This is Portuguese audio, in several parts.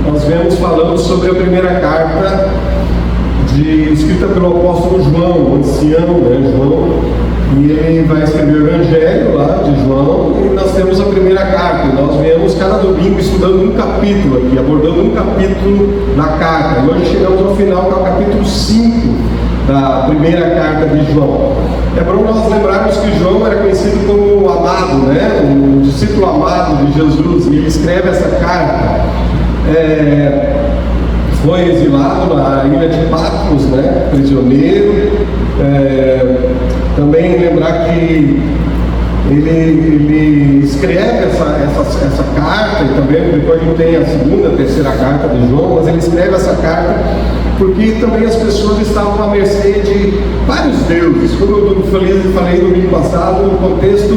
nós vemos falando sobre a primeira carta escrita pelo apóstolo João, o ancião, né, João, e ele vai escrever o Evangelho lá de João, e nós temos a primeira carta. Nós viemos cada domingo estudando um capítulo aqui, abordando um capítulo da carta, e hoje chegamos ao final, que é o capítulo 5 da primeira carta de João. É bom nós lembrarmos que João era conhecido como o amado, né, o discípulo amado de Jesus, e ele escreve essa carta. Foi exilado na ilha de Patmos, né, prisioneiro. Também lembrar que ele escreve essa carta, e também depois não tem a segunda, a terceira carta de João, mas ele escreve essa carta porque também as pessoas estavam à mercê de vários deuses. Como eu falei no domingo passado, no contexto,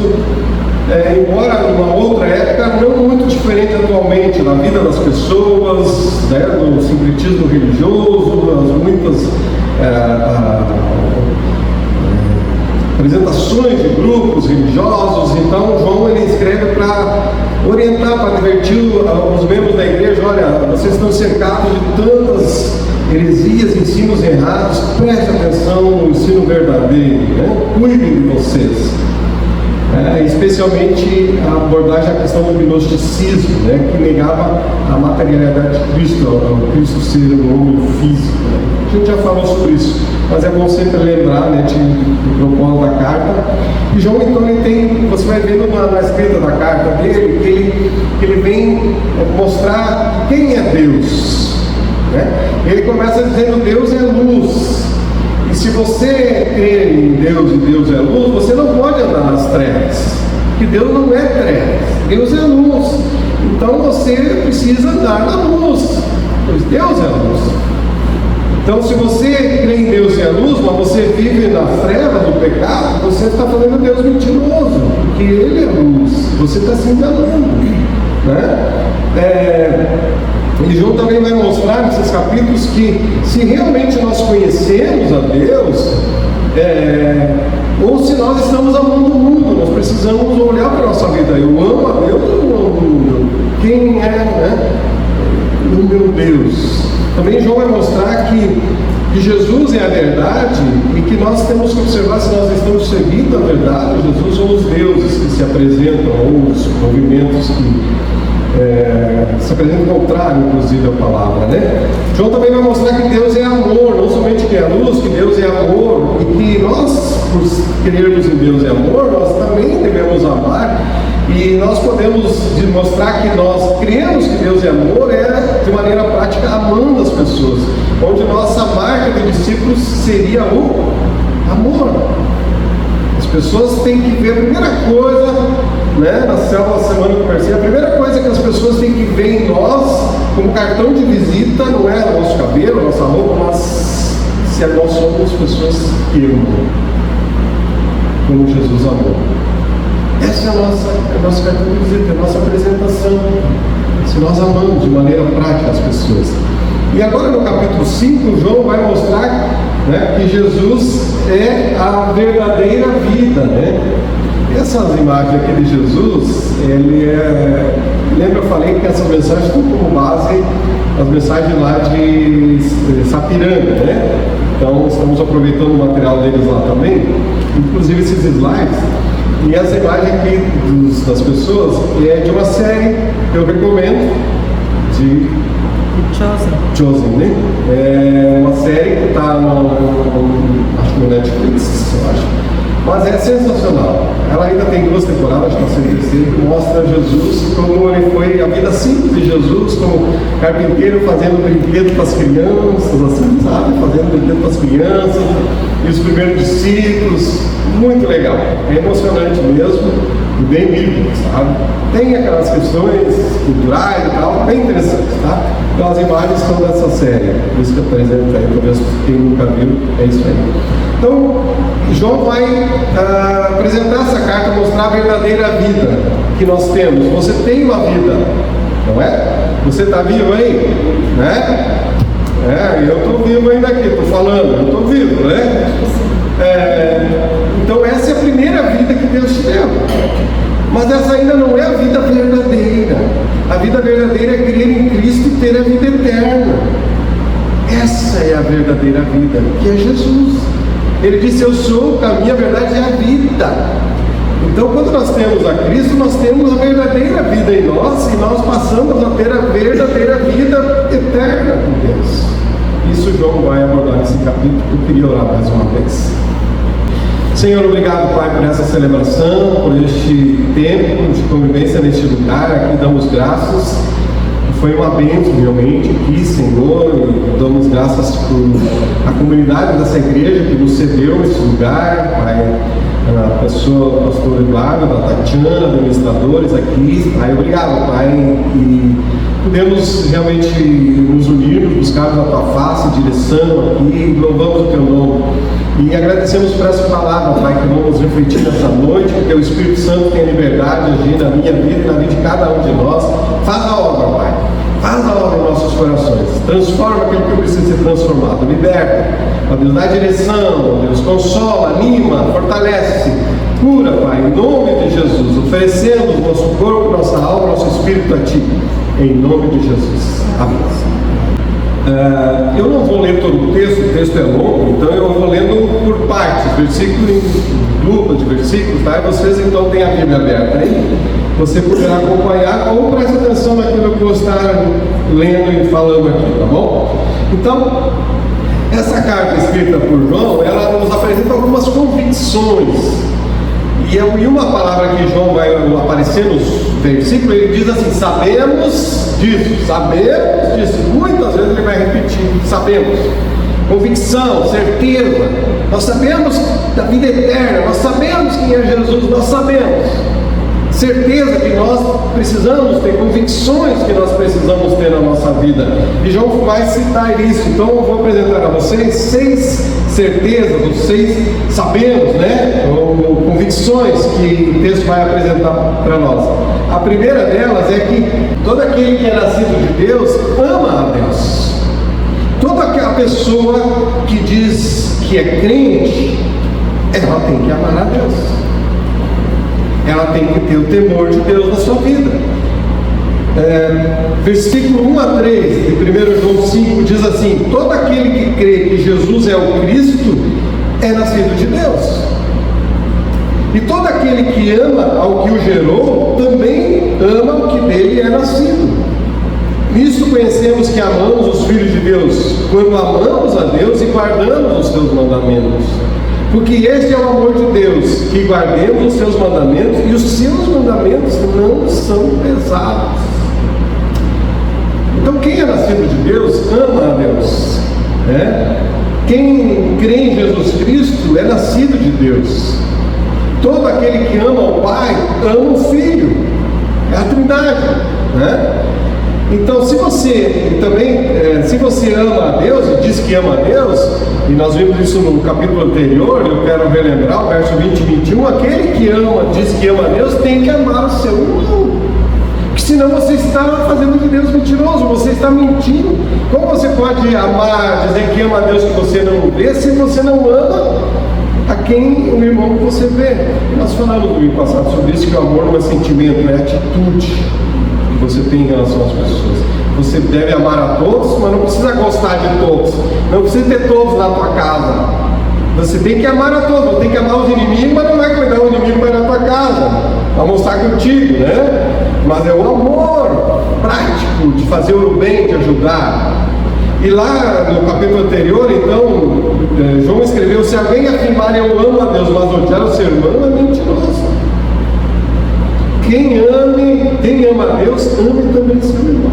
embora numa outra época, não muito diferente atualmente, na vida das pessoas, né, no sincretismo religioso, as muitas apresentações de grupos religiosos. Então João ele escreve para orientar, para advertir os membros da igreja: olha, vocês estão cercados de tantas heresias, ensinos errados, preste atenção no ensino verdadeiro, né? Cuidem de vocês. Especialmente a abordagem da questão do gnosticismo, né, que negava a materialidade de Cristo, o Cristo ser um homem físico, né. A gente já falou sobre isso, mas é bom sempre lembrar, né, do propósito da carta. E João, então, ele tem, você vai vendo na escrita da carta dele, que ele vem mostrar quem é Deus, né? Ele começa dizendo: Deus é luz. E se você crê em Deus e Deus é luz, você não pode andar nas trevas, porque Deus não é trevas, Deus é luz. Então você precisa andar na luz, pois Deus é luz. Então, se você crê em Deus e é luz, mas você vive nas trevas do pecado, você está fazendo Deus mentiroso, porque Ele é luz, você está se enganando, né? E João também vai mostrar nesses capítulos que, se realmente nós conhecemos a Deus, ou se nós estamos amando o mundo, nós precisamos olhar para a nossa vida: eu amo a Deus ou eu amo o mundo? Quem é, né, o meu Deus? Também João vai mostrar que Jesus é a verdade, e que nós temos que observar se nós estamos seguindo a verdade, Jesus, ou os deuses que se apresentam, ou os movimentos que se apresenta contrário, inclusive, à palavra, né? João também vai mostrar que Deus é amor, não somente que é luz, que Deus é amor, e que nós, por crermos em Deus é amor, nós também devemos amar. E nós podemos demonstrar que nós cremos que Deus é amor de maneira prática, amando as pessoas, onde nossa marca de discípulos seria o amor. As pessoas têm que ver, a primeira coisa, né, na célula da semana que eu conversei, a primeira coisa que as pessoas têm que ver em nós, como cartão de visita, não é o nosso cabelo, a nossa roupa, mas se nós somos pessoas que amam, como Jesus amou. Essa é a nossa cartão de visita, a nossa apresentação, se nós amamos de maneira prática as pessoas. E agora no capítulo 5, João vai mostrar, né, que Jesus é a verdadeira vida, né? Essas imagens aqui de Jesus, lembra, eu falei que essas mensagens estão como base as mensagens lá de Sapiranga, né? Então estamos aproveitando o material deles lá também, inclusive esses slides. E essa imagem aqui das pessoas é de uma série que eu recomendo, de Chosen, né? É uma série que está no Netflix, eu acho. Mas é sensacional. Ela ainda tem 2 temporadas, está sendo terceira, que mostra Jesus, como ele foi, a vida simples de Jesus, como carpinteiro fazendo brinquedo para as crianças, assim, sabe? Fazendo brinquedo para as crianças, e os primeiros discípulos. Muito legal, é emocionante mesmo, e bem bíblico, sabe? Tem aquelas questões culturais e tal, bem interessantes, tá? Então as imagens são dessa série, por isso que eu apresento aí, talvez quem nunca viu, é isso aí. Então, João vai apresentar essa carta, mostrar a verdadeira vida que nós temos. Você tem uma vida, não é? Você está vivo aí, né? Eu estou vivo ainda aqui, estou falando, eu estou vivo, né? Então essa é a primeira vida que Deus te deu. Mas essa ainda não é a vida verdadeira. A vida verdadeira é crer em Cristo e ter a vida eterna. Essa é a verdadeira vida, que é Jesus. Ele disse: eu sou o caminho, a verdade e a vida. Então, quando nós temos a Cristo, nós temos a verdadeira vida em nós, e nós passamos a ter a verdadeira vida eterna com Deus. Isso João vai abordar nesse capítulo. Eu queria orar mais uma vez. Senhor, obrigado, Pai, por essa celebração, por este tempo de convivência neste lugar. Aqui damos graças. Foi uma bênção realmente aqui, Senhor, e damos graças por a comunidade dessa igreja que nos cedeu esse lugar, Pai. A pessoa, o pastor Eduardo, da Tatiana, administradores aqui, Pai, obrigado, Pai, e podemos realmente nos unir, buscar a Tua face, direção aqui, louvamos o Teu nome, e agradecemos por essa palavra, Pai, que vamos refletir nessa noite, porque o Espírito Santo tem a liberdade de agir na minha vida e na vida de cada um de nós. Faz a obra, Pai, faz a obra em nossos corações, transforma aquilo que precisa ser transformado, liberta, ó Deus, dá direção, ó Deus, consola, anima, fortalece, cura, Pai, em nome de Jesus. Oferecemos nosso corpo, nossa alma, nosso espírito a Ti, em nome de Jesus. Amém. Eu não vou ler todo o texto é longo, então eu vou lendo por partes, versículo em dupla de versículos, tá? E vocês então têm a Bíblia aberta aí, você poderá acompanhar ou preste atenção naquilo que eu vou estar lendo e falando aqui, tá bom? Então, essa carta escrita por João, ela nos apresenta algumas convicções. E uma palavra que João vai aparecer nos versículos, ele diz assim: sabemos disso, sabemos disso. Muitas vezes ele vai repetir: sabemos. Convicção, certeza. Nós sabemos da vida eterna, nós sabemos quem é Jesus, nós sabemos. Certeza que nós precisamos ter, convicções que nós precisamos ter na nossa vida. E João vai citar isso. Então eu vou apresentar a vocês 6 certezas, os 6 sabemos, né? Ou convicções que o texto vai apresentar para nós. A primeira delas é que todo aquele que é nascido de Deus ama a Deus. Toda aquela pessoa que diz que é crente, ela tem que amar a Deus. Ela tem que ter o temor de Deus na sua vida. Versículo 1 a 3 de 1 João 5 diz assim: todo aquele que crê que Jesus é o Cristo é nascido de Deus, e todo aquele que ama ao que o gerou também ama o que dele é nascido. Nisto conhecemos que amamos os filhos de Deus, quando amamos a Deus e guardamos os seus mandamentos. Porque este é o amor de Deus, que guardemos os seus mandamentos, e os seus mandamentos não são pesados. Então quem é nascido de Deus, ama a Deus, né? Quem crê em Jesus Cristo é nascido de Deus. Todo aquele que ama o Pai, ama o Filho. É a Trindade, né? Então, se você também, se você ama a Deus e diz que ama a Deus, e nós vimos isso no capítulo anterior, eu quero relembrar o verso 20 e 21, aquele que ama, diz que ama a Deus, tem que amar o seu irmão, porque senão você está fazendo de Deus mentiroso, você está mentindo. Como você pode amar, dizer que ama a Deus que você não vê, se você não ama a quem o irmão que você vê? E nós falamos no domingo passado sobre isso, que o amor não é sentimento, é atitude que você tem em relação às pessoas. Você deve amar a todos, mas não precisa gostar de todos, não precisa ter todos na tua casa. Você tem que amar a todos, você tem que amar os inimigos, mas não vai cuidar o inimigo para ir na tua casa, vai almoçar contigo, né? Mas é o amor prático de fazer o bem, de ajudar. E lá no capítulo anterior, então, João escreveu: se alguém afirmar eu amo a Deus, mas odiar o seu irmão, é mentiroso. Quem ama a Deus, ame também seu irmão.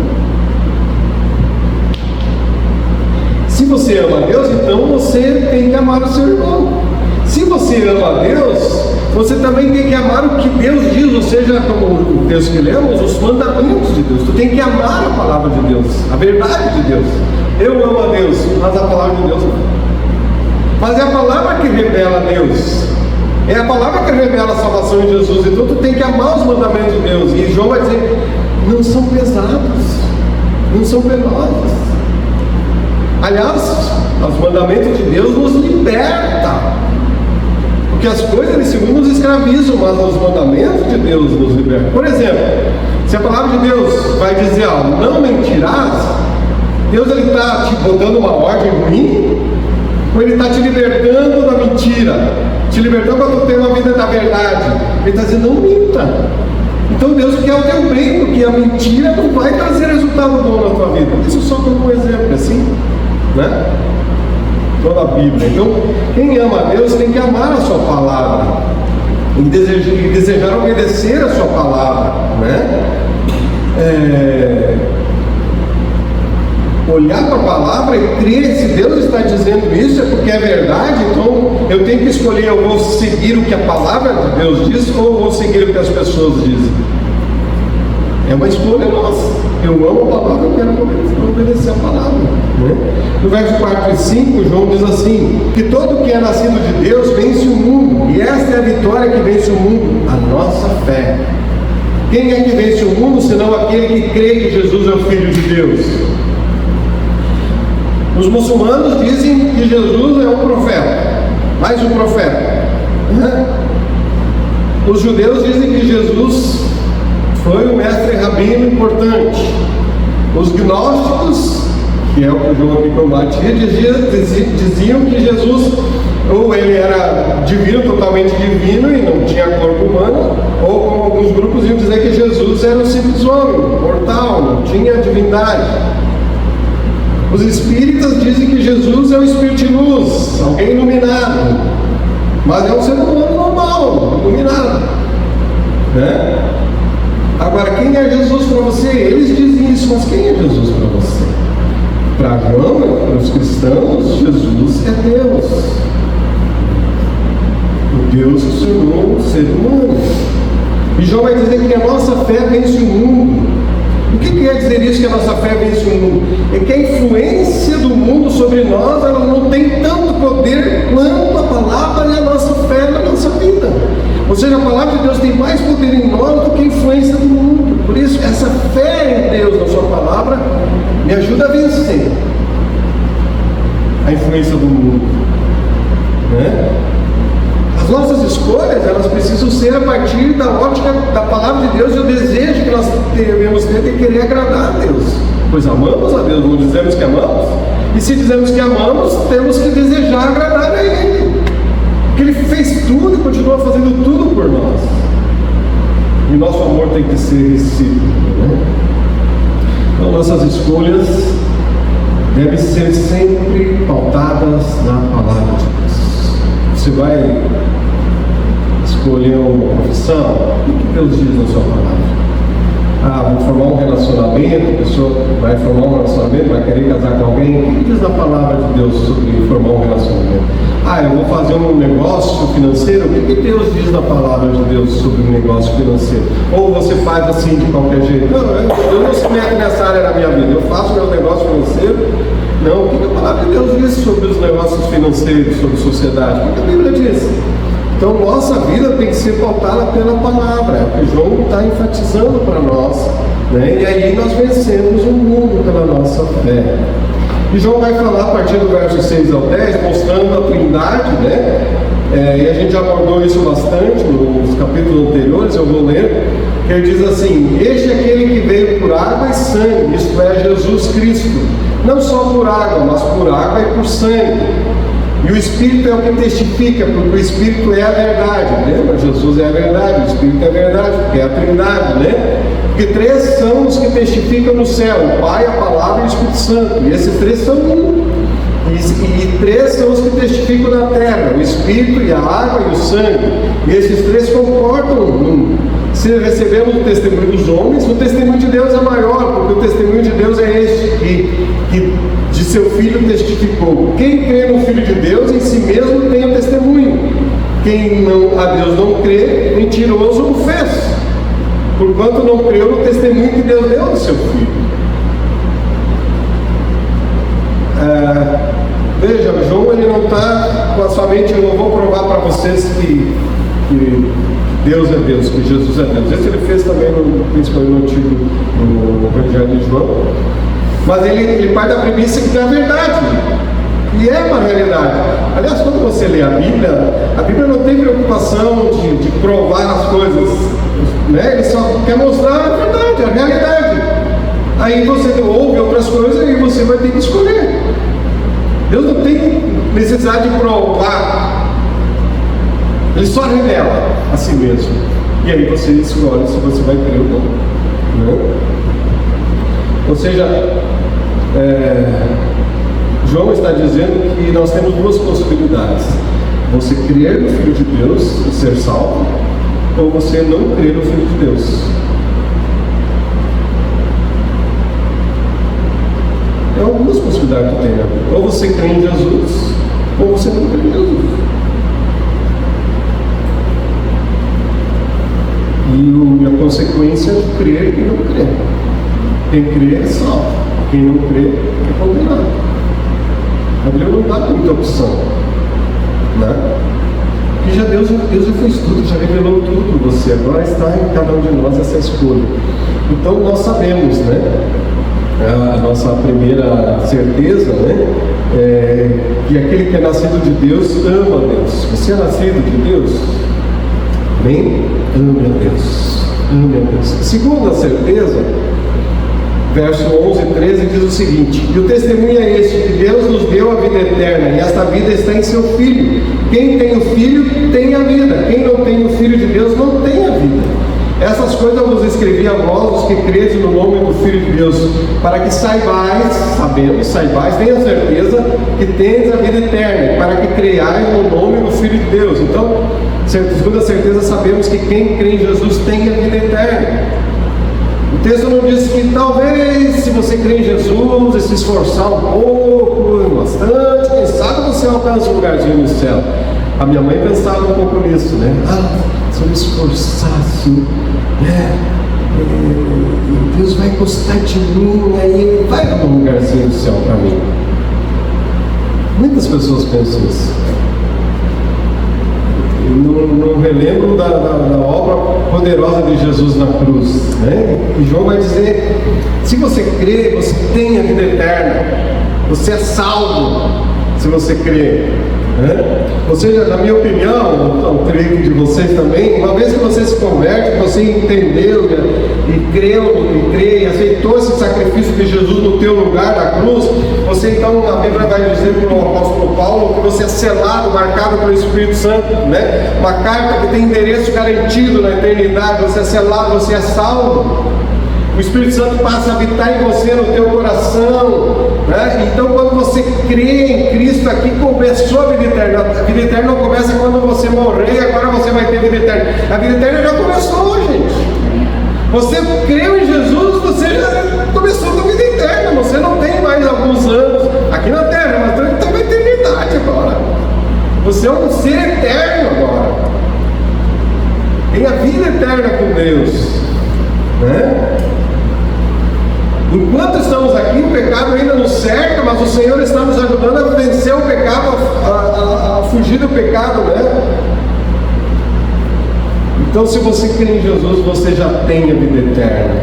Se você ama a Deus, então você tem que amar o seu irmão. Se você ama a Deus, você também tem que amar o que Deus diz, ou seja, como o texto que lemos, os mandamentos de Deus. Tu tem que amar a palavra de Deus, a verdade de Deus. Eu amo a Deus, mas a palavra de Deus não. Mas é a palavra que revela Deus. É a palavra que revela a salvação em Jesus. Então tu tem que amar os mandamentos de Deus. E João vai dizer: não são pesados, não são penosos. Aliás, os mandamentos de Deus nos libertam. Porque as coisas desse mundo nos escravizam, mas os mandamentos de Deus nos libertam. Por exemplo, se a palavra de Deus vai dizer, não mentirás, Deus está te botando uma ordem ruim, ou Ele está te libertando da mentira, te libertando para tu ter uma vida da verdade? Ele está dizendo, não minta. Então Deus quer o teu bem, porque a mentira não vai trazer resultado bom na tua vida. Isso só como um exemplo, assim, né? Toda a Bíblia. Então, quem ama a Deus tem que amar a sua palavra e desejar obedecer a sua palavra, né? Olhar para a palavra e crer. Se Deus está dizendo isso, é porque é verdade. Então eu tenho que escolher: eu vou seguir o que a palavra de Deus diz, ou vou seguir o que as pessoas dizem. É uma escolha nossa. Eu amo a palavra, eu quero obedecer a palavra, né? No verso 4 e 5, João diz assim: que todo que é nascido de Deus vence o mundo, e esta é a vitória que vence o mundo, a nossa fé. Quem é que vence o mundo, senão aquele que crê que Jesus é o Filho de Deus? Os muçulmanos dizem que Jesus é um profeta, mais um profeta, né? Os judeus dizem que Jesus foi um mestre rabino importante. Os gnósticos, que é o que João aqui combatia, diziam que Jesus, ou ele era divino, totalmente divino, e não tinha corpo humano, ou como alguns grupos iam dizer que Jesus era um simples homem, mortal, não tinha divindade. Os espíritas dizem que Jesus é um espírito de luz, alguém iluminado, mas é um ser humano normal, iluminado, né? Agora, quem é Jesus para você? Eles dizem isso, mas quem é Jesus para você? Para João, para os cristãos, Jesus é Deus. O Deus que se tornou um ser humano. E João vai dizer que a nossa fé vence o mundo. O que quer dizer isso, que a nossa fé vence o mundo? É que a influência do mundo sobre nós, ela não tem tanto poder quanto a palavra e a nossa fé na nossa vida. Ou seja, a palavra de Deus tem mais poder em nós do que a influência do mundo. Por isso, essa fé em Deus na sua palavra me ajuda a vencer a influência do mundo, né? As nossas escolhas, elas precisam ser a partir da ótica da palavra de Deus e o desejo que nós devemos ter de querer agradar a Deus. Pois amamos a Deus, não dizemos que amamos? E se dizemos que amamos, temos que desejar agradar a Ele. Porque Ele fez tudo e continua fazendo tudo por nós. E nosso amor tem que ser recíproco, né? Então nossas escolhas devem ser sempre pautadas na palavra de Deus. Você vai escolher uma profissão? O que Deus diz na sua palavra? Vou formar um relacionamento, a pessoa vai formar um relacionamento, vai querer casar com alguém. O que diz na palavra de Deus sobre formar um relacionamento? Eu vou fazer um negócio financeiro. O que Deus diz na palavra de Deus sobre um negócio financeiro? Ou você faz assim de qualquer jeito? Não, eu não se meto nessa área na minha vida, eu faço meu negócio financeiro. Não, o que a palavra de Deus diz sobre os negócios financeiros, sobre sociedade? O que a Bíblia diz? Então, nossa vida tem que ser pautada pela palavra, é o que João está enfatizando para nós, né? E aí nós vencemos o mundo pela nossa fé. E João vai falar a partir do verso 6 ao 10, mostrando a Trindade, né? E a gente já abordou isso bastante nos capítulos anteriores, eu vou ler, que ele diz assim: este é aquele que veio por água e sangue, isto é, Jesus Cristo, não só por água, mas por água e por sangue. E o Espírito é o que testifica, porque o Espírito é a verdade, lembra? Jesus é a verdade, o Espírito é a verdade, porque é a Trindade, né? Porque três são os que testificam no céu: o Pai, a Palavra e o Espírito Santo. E esses três são um. E três são os que testificam na terra: o Espírito e a água e o sangue. E esses três concordam num. Se recebemos o testemunho dos homens, o testemunho de Deus é maior, porque o testemunho de Deus é este, que de seu Filho testificou. Quem crê no Filho de Deus, em si mesmo tem o testemunho. Quem a Deus não crê, mentiroso o fez, porquanto não creu no testemunho que Deus deu do seu Filho. Veja, João, ele não está com a sua mente: eu não vou provar para vocês que Deus é Deus, que Jesus é Deus. Isso ele fez também, principalmente no Evangelho de João. Mas ele parte da premissa que é a verdade. E é uma realidade. Aliás, quando você lê a Bíblia não tem preocupação de provar as coisas, né? Ele só quer mostrar a verdade, a realidade. Aí você ouve outras coisas e você vai ter que escolher. Deus não tem necessidade de provar. Ele só revela a si mesmo. E aí você escolhe se você vai crer ou não. Né? Ou seja, João está dizendo que nós temos duas possibilidades: você crer no Filho de Deus e ser salvo, ou você não crer no Filho de Deus. É algumas possibilidades que tem, né? Ou você crê em Jesus, ou você não crê em Jesus. E a consequência de crer e não crer. Quem crê é salvo, quem não crê é condenado. A Bíblia não dá muita opção, né? Porque Deus já fez tudo, já revelou tudo para você. Agora está em cada um de nós essa escolha. Então nós sabemos, né? A nossa primeira certeza, né? Que aquele que é nascido de Deus ama a Deus. Você é nascido de Deus? Bem, ame a Deus. Ame a Deus. Segunda certeza, verso 11 e 13 diz o seguinte: e o testemunho é este, que Deus nos deu a vida eterna, e esta vida está em seu Filho. Quem tem o Filho tem a vida. Quem não tem o Filho de Deus não tem a vida. Essas coisas eu vos escrevi a vós, os que credes no nome do Filho de Deus, para que saibais, tenha certeza que tendes a vida eterna, para que creiais no nome do Filho de Deus. Então, segunda certeza, sabemos que quem crê em Jesus tem a vida eterna. O texto não diz que talvez, se você crê em Jesus e se esforçar um pouco, bastante, quem sabe você alcança um lugarzinho no céu. A minha mãe pensava um pouco nisso, né? Se eu me esforçasse, né? Deus vai gostar de mim, aí Ele vai dar um lugarzinho no céu para mim. Muitas pessoas pensam isso. Não relembro da obra poderosa de Jesus na cruz, né? E João vai dizer: se você crê, você tem a vida eterna, você é salvo se você crê, né? Ou seja, na minha opinião, creio de vocês também, uma vez que você se converte, você entendeu e crê e aceitou esse sacrifício de Jesus no teu lugar na cruz, você então, a Bíblia vai dizer para o apóstolo Paulo que você é selado, marcado pelo Espírito Santo, né? Uma carta que tem endereço garantido na eternidade. Você é selado, você é salvo. O Espírito Santo passa a habitar em você, no teu coração, né? Então, quando você crê em Cristo, aqui começou a vida eterna. A vida eterna não começa quando você morrer, agora você vai ter vida eterna. A vida eterna já começou, gente. Você creu em Jesus, você já começou a vida eterna. Você não tem mais alguns anos aqui na terra, mas tem uma eternidade agora. Você é um ser eterno agora. Tem a vida eterna com Deus, né? Enquanto estamos aqui, o pecado ainda nos cerca, mas o Senhor está nos ajudando a vencer o pecado, a fugir do pecado, né? Então, se você crê em Jesus, você já tem a vida eterna,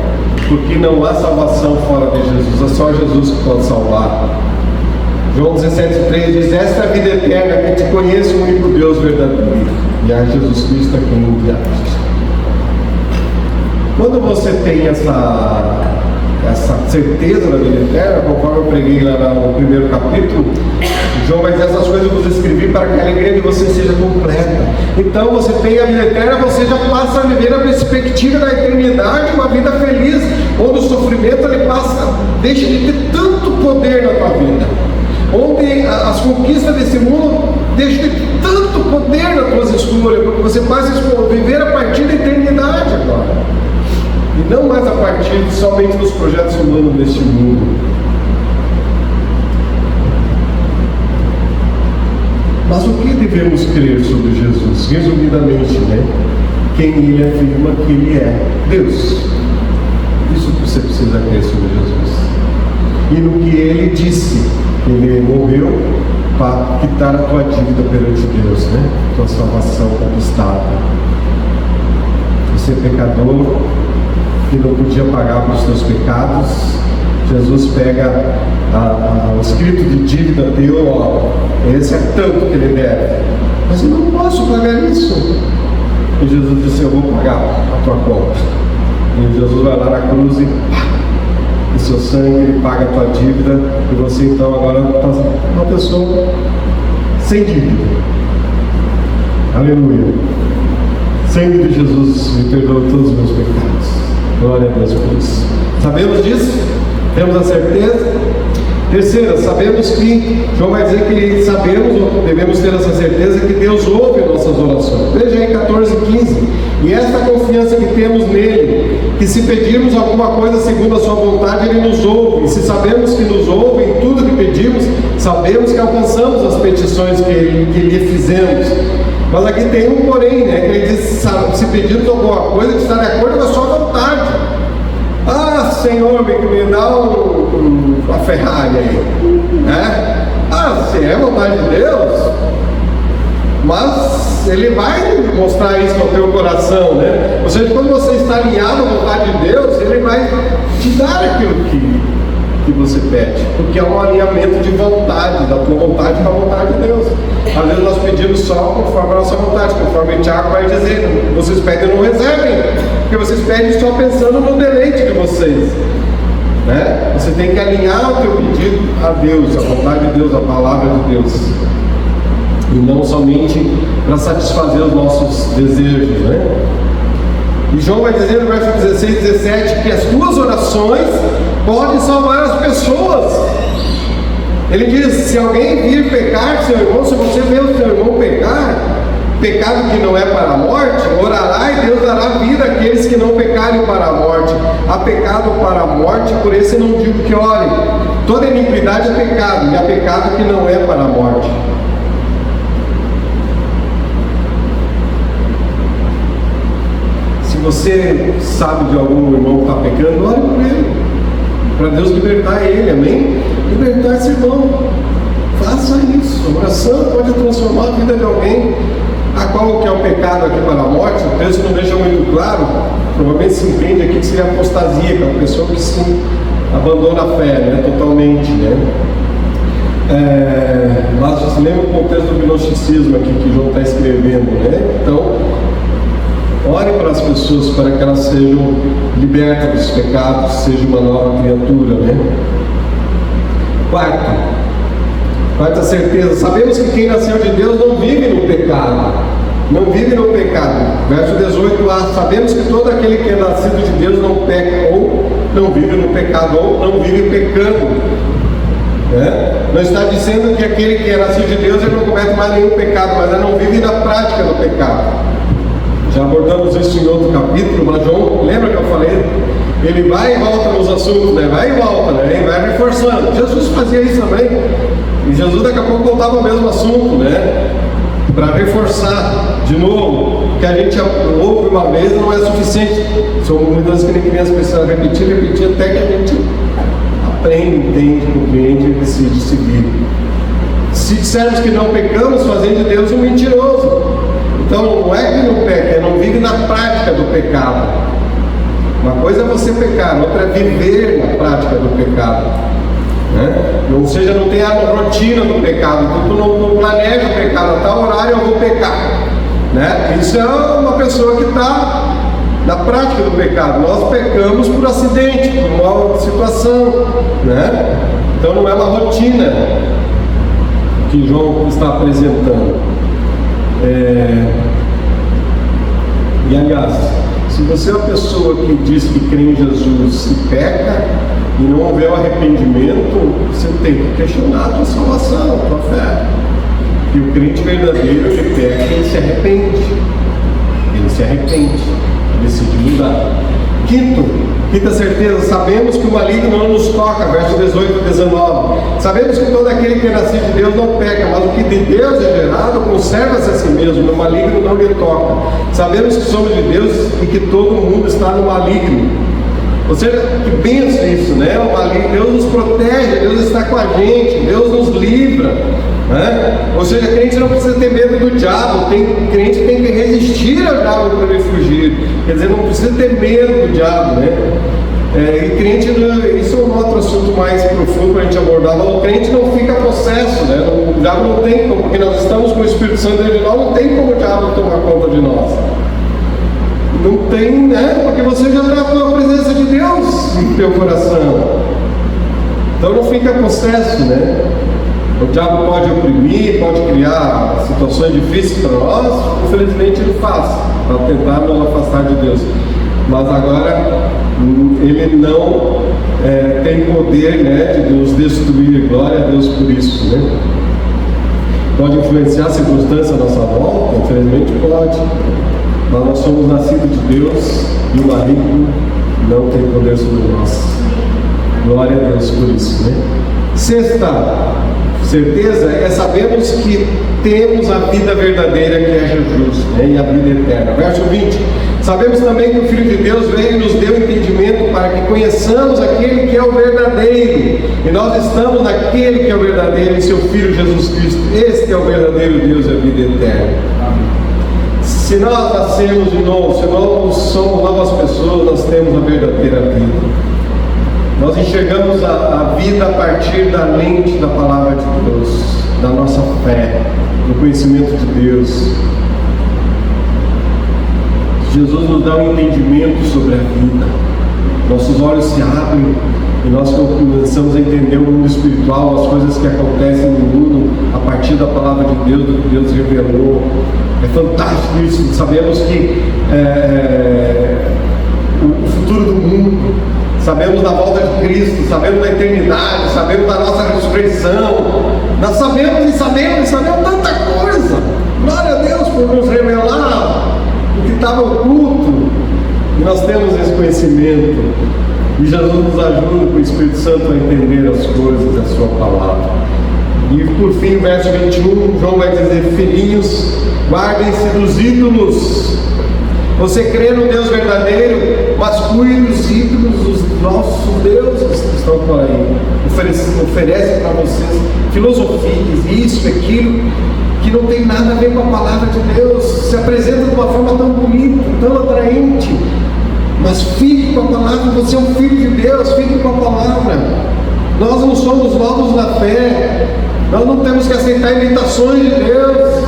porque não há salvação fora de Jesus, é só Jesus que pode salvar. João 17,3 diz: esta é a vida eterna, que te conheça o único Deus verdadeiro, e a Jesus Cristo a quem enviaste. Quando você tem essa certeza da vida eterna, conforme eu preguei lá no primeiro capítulo, João vai dizer: essas coisas eu vos escrevi para que a alegria de você seja completa. Então você tem a vida eterna, você já passa a viver a perspectiva da eternidade, uma vida feliz, onde o sofrimento deixa de ter tanto poder na tua vida, onde as conquistas desse mundo deixam de ter tanto poder nas tuas escolhas, porque você passa a viver a partir da eternidade agora. E não mais a partir somente dos projetos humanos deste mundo. Mas o que devemos crer sobre Jesus? Resumidamente, né? Quem Ele afirma que Ele é: Deus. Isso que você precisa crer sobre Jesus. E no que Ele disse, Ele morreu para quitar a tua dívida perante Deus, né? Tua salvação conquistada. Você é pecador, que não podia pagar pelos teus pecados, Jesus pega o escrito de dívida, deu, ó, esse é tanto que ele deve, mas eu não posso pagar isso. E Jesus disse: eu vou pagar a tua conta. E Jesus vai lá na cruz e seu sangue, ele paga a tua dívida, e você então agora está uma pessoa sem dívida. Aleluia. O sangue de Jesus me perdoa todos os meus pecados. Glória a Deus por isso. Sabemos disso? Temos a certeza? Terceira, sabemos que, João vai dizer que sabemos, ou devemos ter essa certeza, que Deus ouve nossas orações. Veja aí 14:15. E esta confiança que temos nele, que se pedirmos alguma coisa segundo a sua vontade, ele nos ouve. E se sabemos que nos ouve em tudo que pedimos, sabemos que alcançamos as petições que lhe fizemos. Mas aqui tem um porém, né? Que ele diz: se pedirmos alguma coisa que está de acordo com a sua vontade. Ah, Senhor, me dá uma Ferrari aí, né? Ah, se é vontade de Deus, mas Ele vai mostrar isso no teu coração, né? Ou seja, quando você está alinhado à vontade de Deus, Ele vai te dar aquilo que você pede, porque é um alinhamento de vontade, da tua vontade com a vontade de Deus. Às vezes nós pedimos só conforme a nossa vontade, conforme o Tiago vai dizer: vocês pedem e não recebem, porque vocês pedem só pensando no deleite de vocês, né? Você tem que alinhar o teu pedido a Deus, a vontade de Deus, a palavra de Deus, e não somente para satisfazer os nossos desejos, né? E João vai dizer no verso 16 e 17 que as tuas orações podem salvar as pessoas. Ele diz: se alguém vir pecar seu irmão, se você vê o seu irmão pecar, pecado que não é para a morte, orará e Deus dará vida àqueles que não pecarem para a morte. Há pecado para a morte, por isso eu não digo que ore. Toda iniquidade é pecado, e há pecado que não é para a morte. Se você sabe de algum irmão que está pecando, ore por ele, para Deus libertar ele, amém? Libertar esse irmão. Faça isso. A oração pode transformar a vida de alguém. A qual que é o pecado aqui para a morte? O texto não deixa muito claro. Provavelmente se entende aqui que seria apostasia, que é uma pessoa que se abandona a fé, né? Totalmente, né? Mas você lembra o contexto do gnosticismo aqui que João está escrevendo, né? Então, ore para as pessoas para que elas sejam libertas dos pecados, seja uma nova criatura, né? Quarta certeza, sabemos que quem nasceu de Deus não vive no pecado. Não vive no pecado. Verso 18a, sabemos que todo aquele que é nascido de Deus não peca, ou não vive no pecado, ou não vive pecando. Não está dizendo que aquele que é nascido de Deus ele não comete mais nenhum pecado, mas ele não vive na prática do pecado. Já abordamos isso em outro capítulo, mas João, lembra que eu falei? Ele vai e volta nos assuntos, né? Vai e volta, né? Ele vai reforçando. Jesus fazia isso também. E Jesus daqui a pouco voltava ao mesmo assunto, né? Para reforçar de novo, que a gente ouve uma vez não é suficiente. São muitas que nem criança precisa repetir até que a gente aprende, entende, compreende e decide seguir. Se dissermos que não pecamos, fazendo de Deus um mentiroso. Então não é que não peca, é não vive na prática do pecado. Uma coisa é você pecar, outra é viver na prática do pecado, né? Ou seja, não tem a rotina do pecado, tu não planeja o pecado, a tal horário eu vou pecar, né? Isso é uma pessoa que está na prática do pecado. Nós pecamos por acidente, por uma situação, né? Então não é uma rotina que João está apresentando. E aliás, se você é uma pessoa que diz que crê em Jesus e peca e não houver o arrependimento, você tem que questionar a tua salvação, a tua fé. E o crente verdadeiro, ele peca e ele se arrepende. Ele se arrepende, ele decide mudar. Quinta certeza, sabemos que o maligno não nos toca, verso 18 e 19. Sabemos que todo aquele que é nascido de Deus não peca, mas o que de Deus é gerado conserva-se a si mesmo, o maligno não lhe toca. Sabemos que somos de Deus e que todo mundo está no maligno. Ou seja, que benção isso, né? O maligno, Deus nos protege, Deus está com a gente, Deus nos livra, né? Ou seja, crente não precisa ter medo do diabo, crente tem que resistir ao diabo para ele fugir. Quer dizer, não precisa ter medo do diabo, né? E crente, isso é um outro assunto mais profundo para a gente abordar, mas o crente não fica possesso, né? O diabo não tem como, porque nós estamos com o Espírito Santo dentro de nós, não tem como o diabo tomar conta de nós. Não tem, né? Porque você já está com a presença de Deus no teu coração. Então não fica possesso, né? O diabo pode oprimir, pode criar situações difíceis para nós, infelizmente ele faz, para tentar nos afastar de Deus. Mas agora ele não tem poder, né, de nos destruir. Glória a Deus por isso, né? Pode influenciar a circunstância à nossa volta? Infelizmente pode. Mas nós somos nascidos de Deus e o maligno não tem poder sobre nós. Glória a Deus por isso, né? Sexta certeza é sabermos que temos a vida verdadeira, que é Jesus, né? E a vida eterna. Verso 20: sabemos também que o Filho de Deus veio e nos deu entendimento para que conheçamos aquele que é o verdadeiro, e nós estamos naquele que é o verdadeiro, em seu Filho Jesus Cristo. Este é o verdadeiro Deus e a vida eterna. Se nós nascemos de novo, se nós somos novas pessoas, nós temos a verdadeira vida. Nós enxergamos a vida a partir da lente da palavra de Deus, da nossa fé, do conhecimento de Deus. Jesus nos dá um entendimento sobre a vida. Nossos olhos se abrem e nós começamos a entender o mundo espiritual, as coisas que acontecem no mundo a partir da palavra de Deus, do que Deus revelou. É fantástico isso. Sabemos que o futuro do mundo, sabemos da volta de Cristo, sabemos da eternidade, sabemos da nossa ressurreição. Nós sabemos tanta coisa. Glória a Deus por nos revelar o que estava oculto. E nós temos esse conhecimento. E Jesus nos ajuda com o Espírito Santo a entender as coisas da sua palavra. E por fim, verso 21, João vai dizer: filhinhos, guardem-se dos ídolos. Você crê no Deus verdadeiro, mas cuide dos ídolos dos nossos deuses que estão por aí. Oferecem para vocês filosofias, isso, aquilo, que não tem nada a ver com a palavra de Deus. Se apresenta de uma forma tão bonita, tão atraente. Mas fique com a palavra, você é um filho de Deus, fique com a palavra. Nós não somos novos na fé, nós não temos que aceitar imitações de Deus,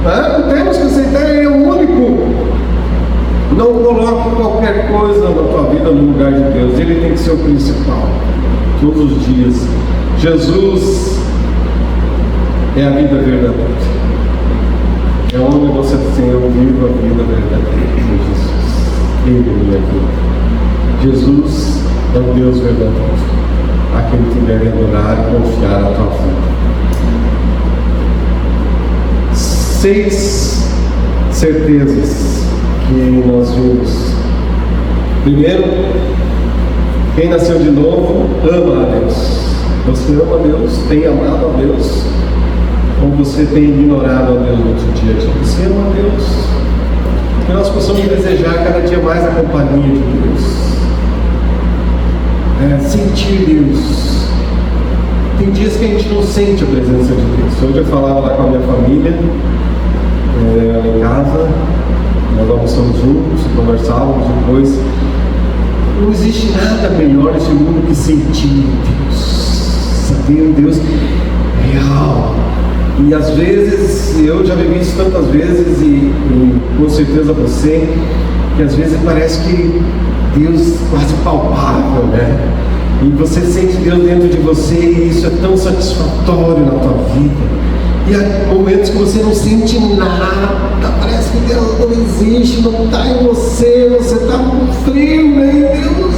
né? Não temos que aceitar, Ele é o único. Não coloque qualquer coisa na tua vida no lugar de Deus, Ele tem que ser o principal, todos os dias. Jesus é a vida verdadeira, é onde você tem ouvido a vida verdadeira, Jesus. Ele é a vida. Jesus é o Deus verdadeiro, a quem tiver que adorar e confiar a tua vida. 6 certezas que nós vimos. Primeiro, quem nasceu de novo ama a Deus. Você ama a Deus, tem amado a Deus, ou você tem ignorado a Deus no dia a dia? Você ama a Deus, que nós possamos desejar cada dia mais a companhia de Deus, sentir Deus. Tem dias que a gente não sente a presença de Deus. Hoje eu falava lá com a minha família, em casa, nós almoçamos juntos, conversávamos depois. Não existe nada melhor nesse mundo que sentir Deus, saber um Deus real. E às vezes, eu já vivi isso tantas vezes, e com certeza você, que às vezes parece que Deus quase palpável, né? E você sente Deus dentro de você, e isso é tão satisfatório na tua vida. E há momentos que você não sente nada, parece que Deus não existe, não está em você está com frio, né? Deus.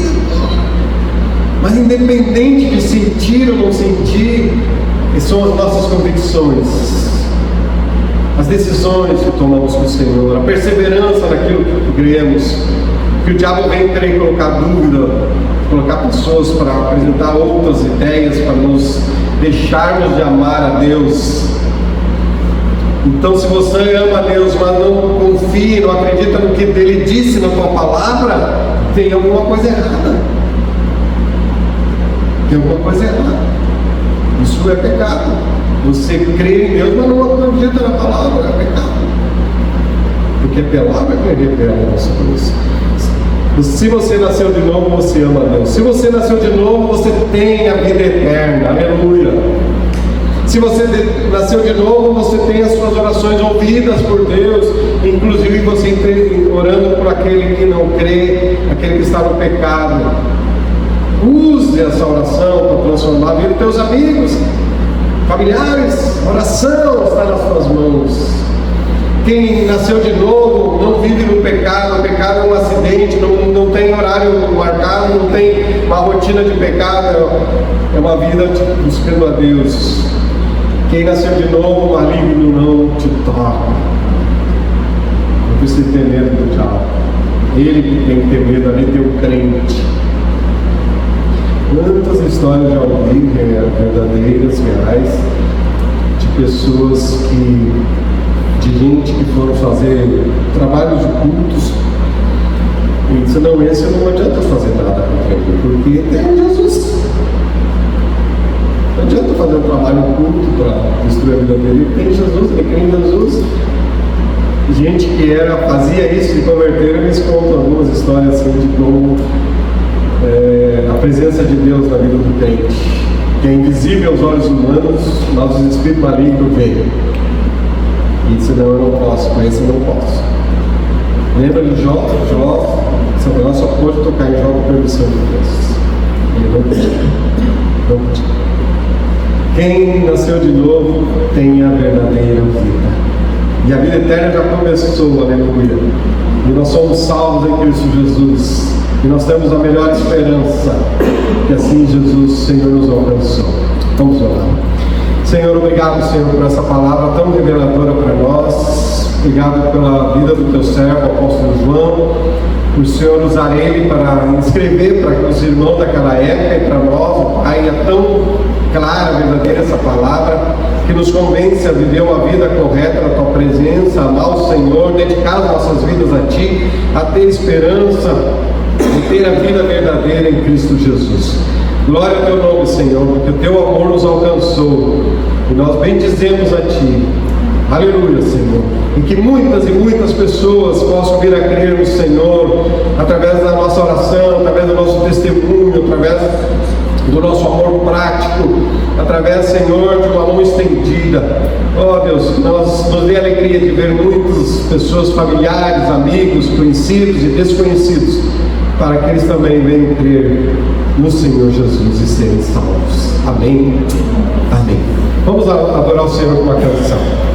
Mas independente de sentir ou não sentir, são as nossas convicções, as decisões que tomamos com o Senhor, a perseverança naquilo que cremos. Que o diabo vem querer colocar dúvida, colocar pessoas para apresentar outras ideias, para nos deixarmos de amar a Deus. Então, se você ama a Deus, mas não confia, não acredita no que Ele disse na tua palavra, tem alguma coisa errada. Tem alguma coisa errada. Isso é pecado. Você crê em Deus, mas não acredita na palavra, é pecado. Porque a palavra que revela a nossa coisa. Se você nasceu de novo, você ama a Deus. Se você nasceu de novo, você tem a vida eterna. Aleluia. Se você nasceu de novo, você tem as suas orações ouvidas por Deus. Inclusive você orando por aquele que não crê, aquele que está no pecado. Use essa oração para transformar a vida dos teus amigos, familiares. Oração está nas suas mãos. Quem nasceu de novo não vive no pecado. O pecado é um acidente, não tem horário marcado, não tem uma rotina de pecado, é uma vida buscando a Deus. Quem nasceu de novo, o maligno não te toca. Não precisa ter medo do diabo. Ele que tem que ter medo, ali tem o crente. Quantas histórias já ouvi, verdadeiras, reais, de pessoas de gente que foram fazer trabalhos de cultos e disse, não, esse não adianta fazer nada contra ele, porque tem Jesus. Não adianta fazer um trabalho culto para destruir a vida dele, tem Jesus, ele crê em Jesus. Gente que fazia isso, se converteram, eles contam algumas histórias assim de como a presença de Deus na vida do crente, que é invisível aos olhos humanos, mas os espíritos malignos veem. E disse, não, eu não posso, com esse eu não posso. Lembra de Jó? Satanás só pode tocar em Jó com permissão de Deus. Ele não pode. Quem nasceu de novo tem a verdadeira vida. E a vida eterna já começou, aleluia. E nós somos salvos em Cristo Jesus. E nós temos a melhor esperança. Que assim Jesus, Senhor, nos alcançou. Vamos orar. Senhor, obrigado, Senhor, por essa palavra tão reveladora para nós. Obrigado pela vida do teu servo, o apóstolo João, por o Senhor usar ele para escrever para os irmãos daquela época e para nós. Pai, é tão clara, verdadeira essa palavra, que nos convence a viver uma vida correta na tua presença, amar o Senhor, dedicar as nossas vidas a ti, a ter esperança e ter a vida verdadeira em Cristo Jesus. Glória ao teu nome, Senhor, porque o teu amor nos alcançou e nós bendizemos a ti. Aleluia, Senhor. E que muitas e muitas pessoas possam vir a crer no Senhor através da nossa oração, através do nosso testemunho, através do nosso amor prático, através, Senhor, de uma mão estendida. Oh Deus, nos dê a alegria de ver muitas pessoas, familiares, amigos, conhecidos e desconhecidos, para que eles também venham crer no Senhor Jesus e serem salvos. Amém? Amém. Vamos adorar o Senhor com uma canção.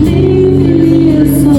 Livre eu sou.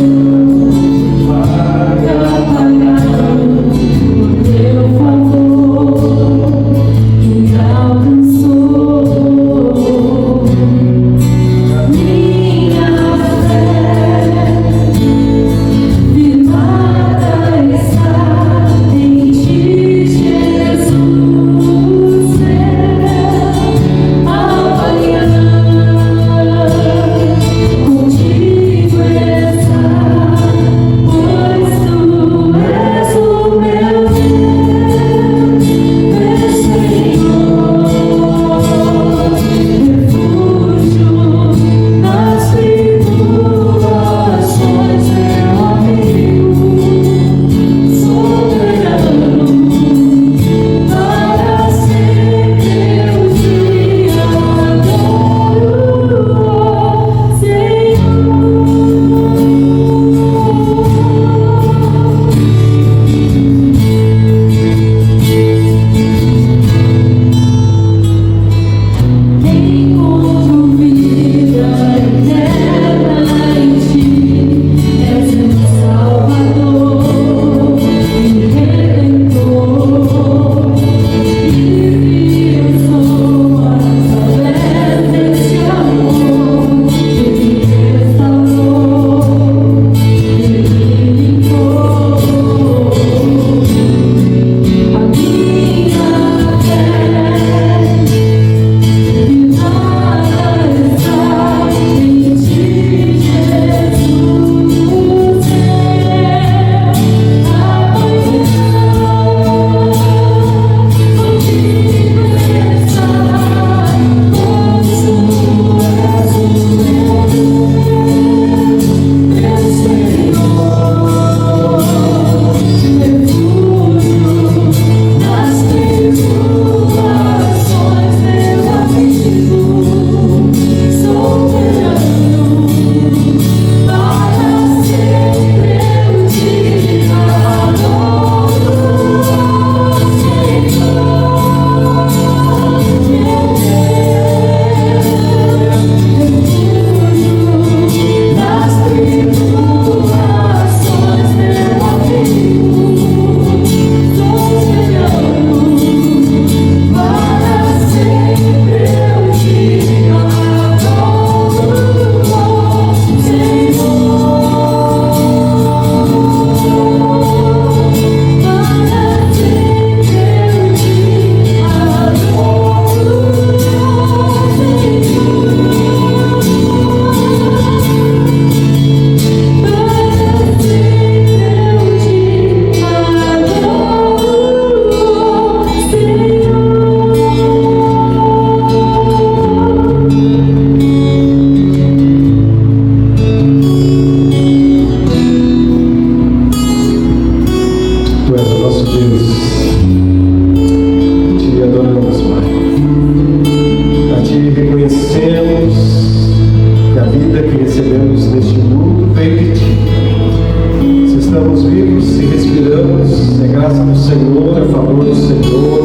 graça do Senhor, a favor do Senhor.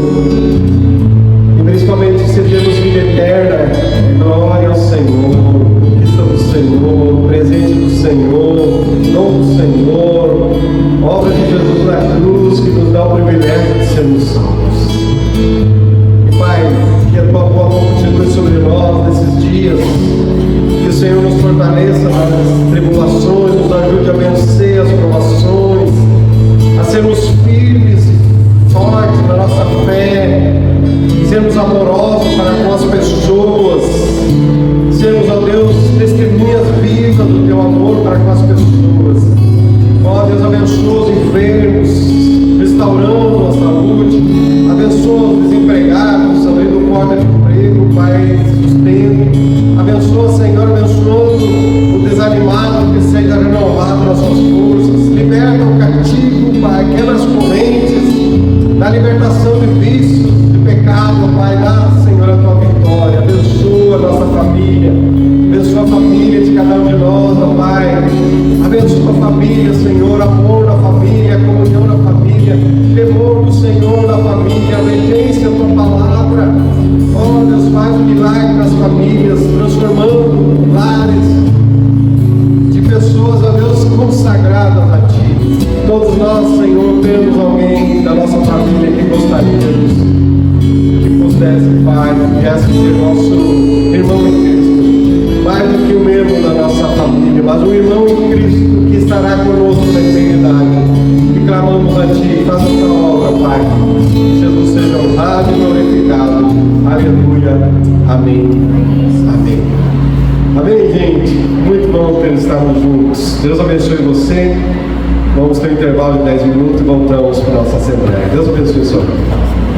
E principalmente se temos vida eterna, glória ao Senhor, conquista do Senhor, presente do Senhor, dom do Senhor, obra de Jesus na cruz que nos dá o privilégio de sermos salvos. E Pai, que a tua boa mão continue sobre nós nesses dias, que o Senhor nos fortaleça nas tribulações, nos ajude a vencer as provações, a sermos firmes e fortes na nossa fé, sermos amorosos para com as pessoas, sermos, ó Deus, testemunhas vivas do teu amor para com as pessoas. Ó Deus, abençoa os enfermos, restaurando a saúde, abençoa os desempregados, abrindo porta de emprego, Pai, sustento. Abençoa, Senhor, abençoando o desanimado, que seja renovado nas suas forças. Liberta o cativo, Pai, quebra as correntes, dá libertação de vícios, de pecado, Pai, dá, Senhor, a tua vitória. Abençoa a nossa família, abençoa a família de cada um de nós, ó Pai. Abençoa a família, Senhor, amor na família, comunhão na família, temor do Senhor na família, obediência à tua palavra. Ó Deus, faz um milagre nas famílias, transformando lares de pessoas, ó Deus, consagradas a Ti. Todos nós, Senhor, temos alguém da nossa família que gostaríamos que pudesse, Pai, que viesse ser nosso irmão em Cristo, mais do que um membro da nossa família, mas um irmão em Cristo que estará conosco na eternidade. E clamamos a Ti, faz essa obra, Pai. Que Jesus seja honrado e glorificado. Aleluia. Amém. Amém. Amém, gente. Muito bom ter estarmos juntos. Deus abençoe você. Vamos ter um intervalo de 10 minutos e voltamos para a nossa Assembleia. Deus abençoe a sua vida.